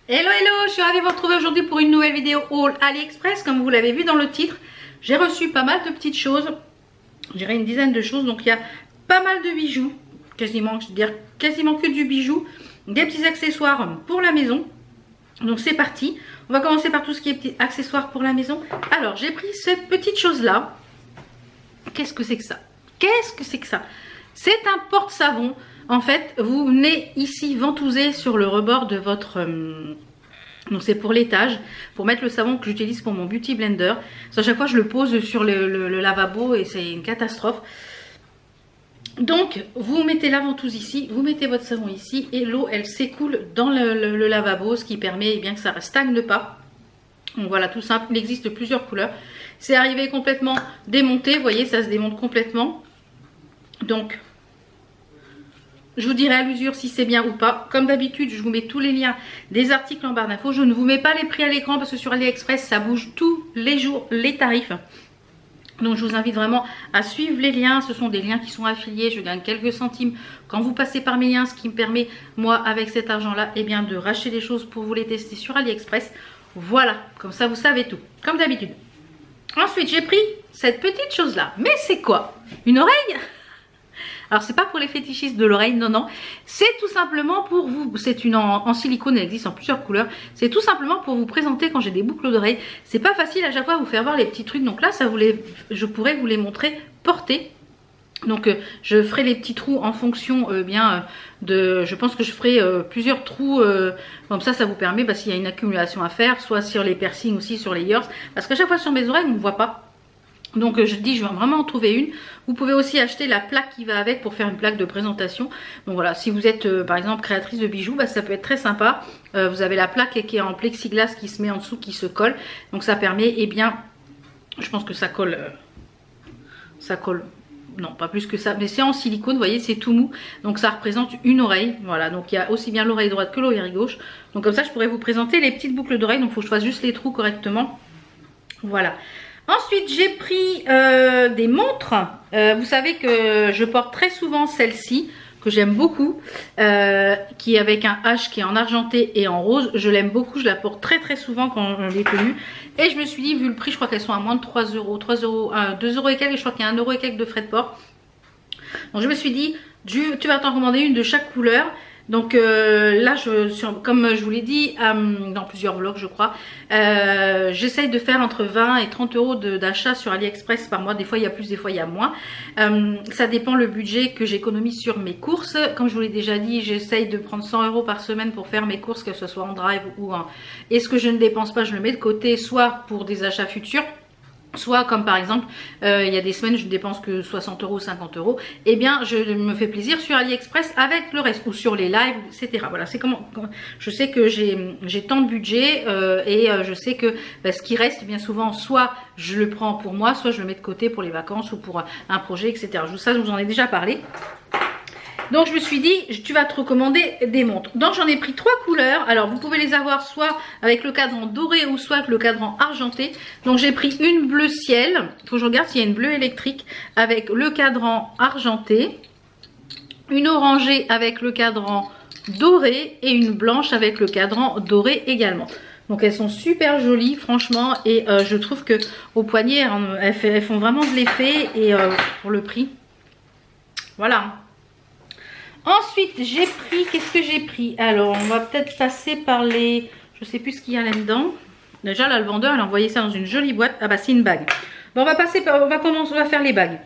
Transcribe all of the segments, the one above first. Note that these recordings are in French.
Hello hello, je suis ravie de vous retrouver aujourd'hui pour une nouvelle vidéo haul AliExpress. Comme vous l'avez vu dans le titre, j'ai reçu pas mal de petites choses, je dirais une dizaine de choses. Donc il y a pas mal de bijoux, quasiment, je veux dire quasiment que du bijou, des petits accessoires pour la maison. Donc c'est parti, on va commencer par tout ce qui est petits accessoires pour la maison. Alors j'ai pris cette petite chose là. Qu'est-ce que c'est que ça? Qu'est-ce que c'est que ça? C'est un porte-savon. En fait, vous venez ici ventouser sur le rebord de votre... donc c'est pour l'étage, pour mettre le savon que j'utilise pour mon beauty blender. À chaque fois je le pose sur le lavabo et c'est une catastrophe. Donc vous mettez la ventouse ici, vous mettez votre savon ici et l'eau elle s'écoule dans le lavabo, ce qui permet bien que ça ne stagne pas. Donc voilà, tout simple, il existe plusieurs couleurs. C'est arrivé complètement démonté, vous voyez ça se démonte complètement. Donc... je vous dirai à l'usure si c'est bien ou pas. Comme d'habitude, je vous mets tous les liens des articles en barre d'infos. Je ne vous mets pas les prix à l'écran parce que sur AliExpress, ça bouge tous les jours les tarifs. Donc je vous invite vraiment à suivre les liens. Ce sont des liens qui sont affiliés. Je gagne quelques centimes quand vous passez par mes liens. Ce qui me permet, moi, avec cet argent-là, eh bien, de racheter les choses pour vous les tester sur AliExpress. Voilà, comme ça vous savez tout. Comme d'habitude. Ensuite, j'ai pris cette petite chose-là. Mais c'est quoi? Une oreille? Alors c'est pas pour les fétichistes de l'oreille, non non, c'est tout simplement pour vous, c'est une en silicone, elle existe en plusieurs couleurs, c'est tout simplement pour vous présenter quand j'ai des boucles d'oreilles. C'est pas facile à chaque fois à vous faire voir les petits trucs, donc là ça je pourrais vous les montrer portés. Donc je ferai les petits trous en fonction je pense que je ferai plusieurs trous, comme ça vous permet, s'il y a une accumulation à faire, soit sur les piercings aussi sur les ears, parce qu'à chaque fois sur mes oreilles on ne voit pas. Donc je dis, je vais vraiment en trouver une. Vous pouvez aussi acheter la plaque qui va avec pour faire une plaque de présentation. Donc voilà, si vous êtes par exemple créatrice de bijoux, ça peut être très sympa. Vous avez la plaque qui est en plexiglas qui se met en dessous, qui se colle. Donc ça permet, eh bien, je pense que ça colle. Non, pas plus que ça, mais c'est en silicone, vous voyez, c'est tout mou. Donc ça représente une oreille. Voilà, donc il y a aussi bien l'oreille droite que l'oreille gauche. Donc comme ça, je pourrais vous présenter les petites boucles d'oreilles. Donc il faut que je fasse juste les trous correctement. Voilà. Ensuite, j'ai pris des montres. Vous savez que je porte très souvent celle-ci, que j'aime beaucoup, qui est avec un H qui est en argenté et en rose. Je l'aime beaucoup, je la porte très très souvent quand je l'ai tenue. Et je me suis dit, vu le prix, je crois qu'elles sont à moins de 3 euros, 2 euros et quelques, et je crois qu'il y a 1 euro et quelques de frais de port. Donc je me suis dit, tu vas t'en commander une de chaque couleur. Donc là, comme je vous l'ai dit dans plusieurs vlogs je crois, j'essaye de faire entre 20 et 30 euros d'achat sur AliExpress par mois. Des fois il y a plus, des fois il y a moins. Ça dépend le budget que j'économise sur mes courses. Comme je vous l'ai déjà dit, j'essaye de prendre 100 euros par semaine pour faire mes courses, que ce soit en drive ou en... Et ce que je ne dépense pas, je le mets de côté, soit pour des achats futurs, soit comme par exemple il y a des semaines je ne dépense que 60 euros, 50 euros, et bien je me fais plaisir sur AliExpress avec le reste, ou sur les lives, etc. Voilà, c'est comment je sais que j'ai tant de budget et je sais que ce qui reste bien souvent, soit je le prends pour moi, soit je le mets de côté pour les vacances ou pour un projet, etc. Ça je vous en ai déjà parlé. Donc je me suis dit, tu vas te recommander des montres. Donc j'en ai pris 3 couleurs. Alors vous pouvez les avoir soit avec le cadran doré ou soit avec le cadran argenté. Donc j'ai pris une bleu ciel. Il faut que je regarde s'il y a une bleue électrique avec le cadran argenté. Une orangée avec le cadran doré. Et une blanche avec le cadran doré également. Donc elles sont super jolies franchement. Et je trouve que au poignet elles font vraiment de l'effet. Et pour le prix, voilà. Ensuite, j'ai pris, qu'est-ce que j'ai pris? Alors, on va peut-être passer par les... Je sais plus ce qu'il y a là-dedans. Déjà, là, le vendeur, il a envoyé ça dans une jolie boîte. Ah bah, c'est une bague. Bon, on va passer par... On va faire les bagues.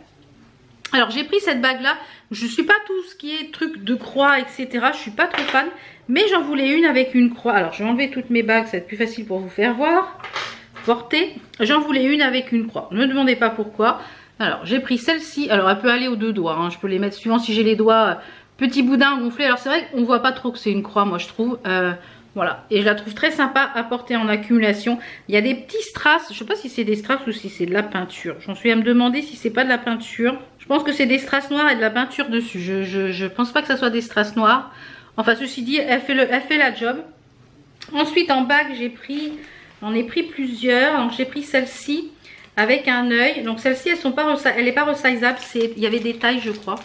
Alors, j'ai pris cette bague-là. Je suis pas tout ce qui est truc de croix, etc. Je suis pas trop fan. Mais j'en voulais une avec une croix. Alors, je vais enlever toutes mes bagues. Ça va être plus facile pour vous faire voir. Porter. J'en voulais une avec une croix. Ne me demandez pas pourquoi. Alors, j'ai pris celle-ci. Alors, elle peut aller aux 2 doigts. Hein. Je peux les mettre suivant si j'ai les doigts... Petit boudin gonflé. Alors c'est vrai qu'on voit pas trop que c'est une croix, moi je trouve. Voilà. Et je la trouve très sympa à porter en accumulation. Il y a des petits strass. Je sais pas si c'est des strass ou si c'est de la peinture. J'en suis à me demander si c'est pas de la peinture. Je pense que c'est des strass noirs et de la peinture dessus. Je pense pas que ça soit des strass noirs. Enfin ceci dit, elle fait la job. Ensuite en bague j'en ai pris plusieurs. Donc j'ai pris celle-ci avec un œil. Donc celle-ci elle est pas resizeable. Il y avait des tailles je crois.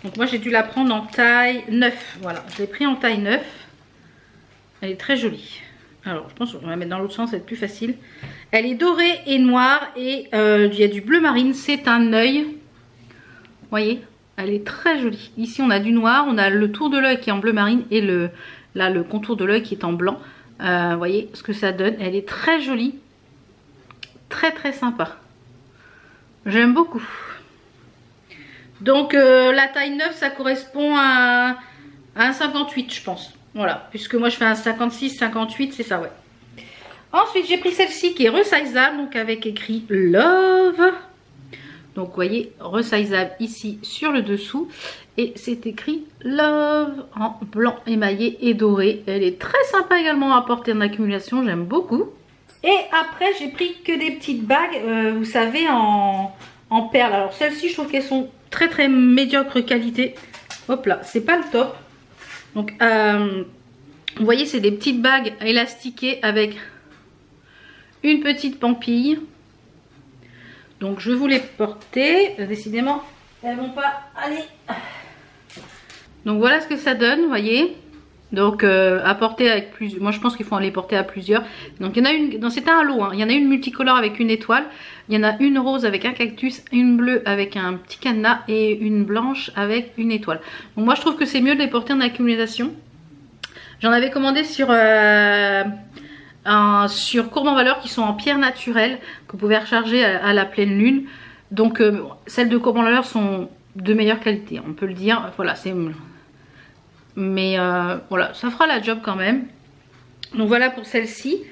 Donc moi j'ai dû la prendre en taille 9. Voilà, je l'ai pris en taille 9. Elle est très jolie. Alors je pense qu'on va la mettre dans l'autre sens, ça va être plus facile. Elle est dorée et noire et il y a du bleu marine, c'est un œil. Vous voyez, elle est très jolie. Ici on a du noir, on a le tour de l'œil qui est en bleu marine et là le contour de l'œil qui est en blanc. Vous voyez ce que ça donne, elle est très jolie. Très très sympa. J'aime beaucoup. Donc la taille 9 ça correspond à un 58 je pense. Voilà, puisque moi je fais un 56, 58, c'est ça, ouais. Ensuite, j'ai pris celle-ci qui est resizeable, donc avec écrit Love. Donc, vous voyez, resizeable ici sur le dessous. Et c'est écrit Love en blanc émaillé et doré. Elle est très sympa également à porter en accumulation, j'aime beaucoup. Et après, j'ai pris que des petites bagues, vous savez, en perles. Alors, celles-ci, je trouve qu'elles sont très très médiocre qualité. Hop là, c'est pas le top. Donc, vous voyez, c'est des petites bagues élastiquées avec une petite pampille. Donc, je vais vous les porter. Décidément, elles vont pas aller. Donc, voilà ce que ça donne, vous voyez. Donc, à porter avec plusieurs. Moi, je pense qu'il faut les porter à plusieurs. Donc, il y en a une. Non, c'était un lot. Hein. Il y en a une multicolore avec une étoile. Il y en a une rose avec un cactus, une bleue avec un petit cadenas et une blanche avec une étoile. Donc, moi, je trouve que c'est mieux de les porter en accumulation. J'en avais commandé sur Courbe en Valeur qui sont en pierre naturelle que vous pouvez recharger à la pleine lune. Donc celles de Courbe en Valeur sont de meilleure qualité, on peut le dire. Voilà, c'est mais voilà, ça fera la job quand même. Donc voilà pour celle-ci.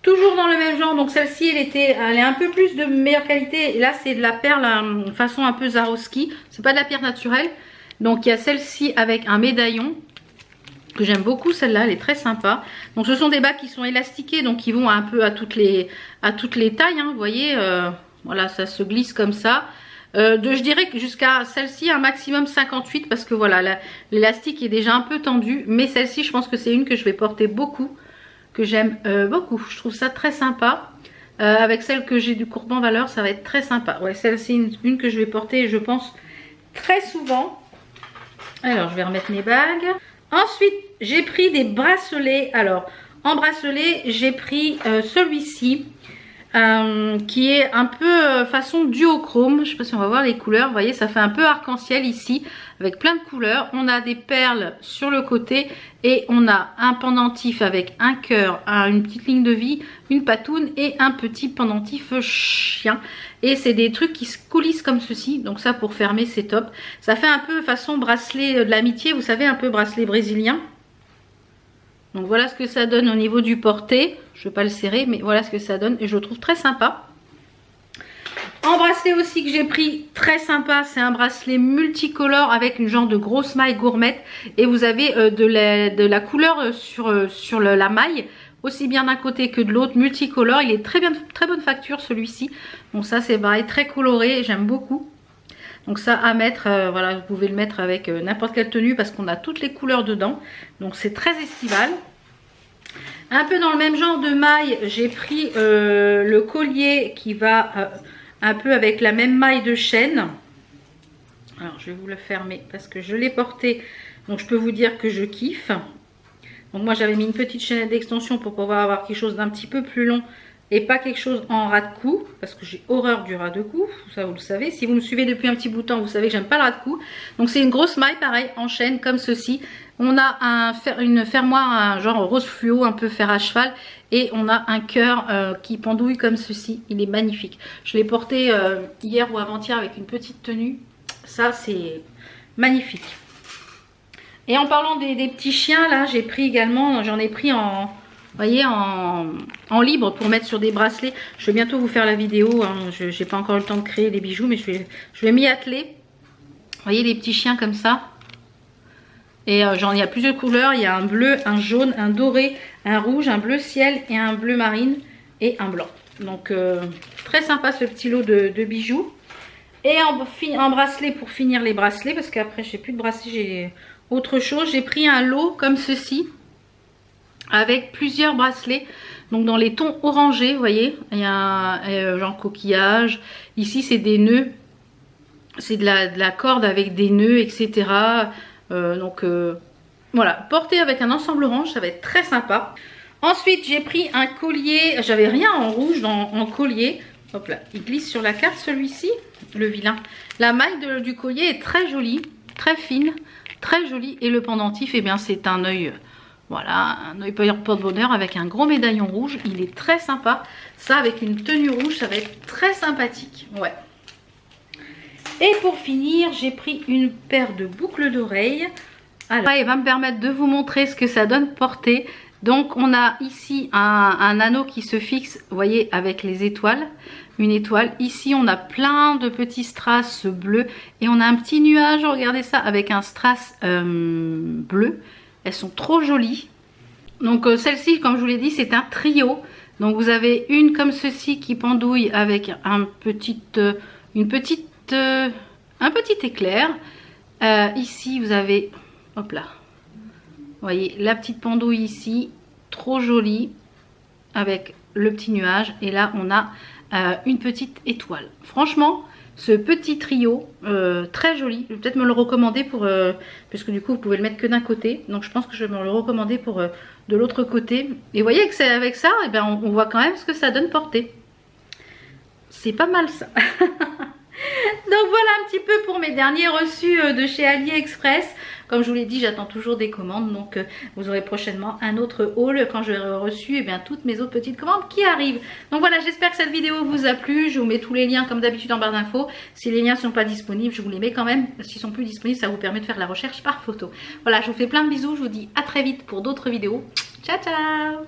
Toujours dans le même genre, donc celle-ci elle est un peu plus de meilleure qualité. Et là c'est de la perle façon un peu Swarovski, c'est pas de la pierre naturelle. Donc il y a celle-ci avec un médaillon que j'aime beaucoup, celle-là elle est très sympa. Donc ce sont des bagues qui sont élastiquées, donc qui vont un peu à toutes les tailles, hein, vous voyez, voilà, ça se glisse comme ça. Je dirais que jusqu'à celle-ci un maximum 58 parce que voilà, l'élastique est déjà un peu tendu, mais celle-ci je pense que c'est une que je vais porter beaucoup, que j'aime beaucoup. Je trouve ça très sympa. Avec celle que j'ai du Courbe en Valeur, ça va être très sympa. Ouais, celle-ci une que je vais porter, je pense, très souvent. Alors je vais remettre mes bagues. Ensuite, j'ai pris des bracelets. Alors, en bracelet, j'ai pris celui-ci qui est un peu façon duochrome. Je ne sais pas si on va voir les couleurs. Vous voyez, ça fait un peu arc-en-ciel ici avec plein de couleurs. On a des perles sur le côté et on a un pendentif avec un cœur, une petite ligne de vie, une patoune et un petit pendentif chien. Et c'est des trucs qui se coulissent comme ceci. Donc ça, pour fermer, c'est top. Ça fait un peu façon bracelet de l'amitié. Vous savez, un peu bracelet brésilien. Donc voilà ce que ça donne au niveau du porté. Je ne vais pas le serrer, mais voilà ce que ça donne. Et je le trouve très sympa. En bracelet aussi que j'ai pris, très sympa. C'est un bracelet multicolore avec une genre de grosse maille gourmette. Et vous avez de la couleur sur la maille. Aussi bien d'un côté que de l'autre, multicolore. Il est très bonne facture celui-ci. Donc ça c'est pareil, très coloré, j'aime beaucoup. Donc ça à mettre, voilà, vous pouvez le mettre avec n'importe quelle tenue parce qu'on a toutes les couleurs dedans. Donc c'est très estival. Un peu dans le même genre de maille, j'ai pris le collier qui va un peu avec la même maille de chaîne. Alors je vais vous le fermer parce que je l'ai porté. Donc je peux vous dire que je kiffe. Donc moi j'avais mis une petite chaînette d'extension pour pouvoir avoir quelque chose d'un petit peu plus long et pas quelque chose en ras de cou parce que j'ai horreur du ras de cou, ça vous le savez. Si vous me suivez depuis un petit bout de temps, vous savez que j'aime pas le ras de cou. Donc c'est une grosse maille pareil en chaîne comme ceci. On a une fermoire, un genre rose fluo, un peu fer à cheval et on a un cœur qui pendouille comme ceci. Il est magnifique. Je l'ai porté hier ou avant-hier avec une petite tenue. Ça c'est magnifique. Et en parlant des petits chiens, là, j'ai pris également, j'en ai pris en, vous voyez, en libre pour mettre sur des bracelets. Je vais bientôt vous faire la vidéo, hein. Je n'ai pas encore le temps de créer les bijoux, mais je vais m'y atteler. Vous voyez les petits chiens comme ça. Et il y a plusieurs couleurs, il y a un bleu, un jaune, un doré, un rouge, un bleu ciel et un bleu marine et un blanc. Donc très sympa ce petit lot de bijoux. Et en bracelet pour finir les bracelets, parce qu'après j'ai plus de bracelets, j'ai autre chose. J'ai pris un lot comme ceci avec plusieurs bracelets. Donc dans les tons orangés, vous voyez, il y a un genre coquillage. Ici c'est des nœuds, c'est de la corde avec des nœuds, etc. Donc Voilà, porté avec un ensemble orange, ça va être très sympa. Ensuite, j'ai pris un collier, j'avais rien en rouge en collier. Hop là, il glisse sur la carte celui-ci, le vilain. La maille du collier est très jolie, très fine, très jolie. Et le pendentif, eh bien c'est un œil, voilà, un œil porte-bonheur avec un gros médaillon rouge. Il est très sympa. Ça, avec une tenue rouge, ça va être très sympathique. Ouais. Et pour finir, j'ai pris une paire de boucles d'oreilles. Alors, il va me permettre de vous montrer ce que ça donne porté. Donc, on a ici un anneau qui se fixe, vous voyez, avec les étoiles. Une étoile. Ici, on a plein de petits strass bleus. Et on a un petit nuage, regardez ça, avec un strass bleu. Elles sont trop jolies. Donc, celle-ci, comme je vous l'ai dit, c'est un trio. Donc, vous avez une comme ceci qui pendouille avec un petit éclair. Ici, vous avez... Hop là. Vous voyez la petite pendouille ici, trop jolie, avec le petit nuage. Et là, on a une petite étoile. Franchement, ce petit trio, très joli. Je vais peut-être me le recommander pour... parce que du coup, vous pouvez le mettre que d'un côté. Donc, je pense que je vais me le recommander pour de l'autre côté. Et vous voyez que avec ça, eh bien, on voit quand même ce que ça donne porter. C'est pas mal ça. Donc voilà un petit peu pour mes derniers reçus de chez AliExpress. Comme je vous l'ai dit, j'attends toujours des commandes. Donc vous aurez prochainement un autre haul quand j'aurai reçu et bien, toutes mes autres petites commandes qui arrivent. Donc voilà, j'espère que cette vidéo vous a plu. Je vous mets tous les liens comme d'habitude en barre d'infos. Si les liens ne sont pas disponibles, je vous les mets quand même. S'ils sont plus disponibles, ça vous permet de faire la recherche par photo. Voilà, je vous fais plein de bisous. Je vous dis à très vite pour d'autres vidéos. Ciao, ciao!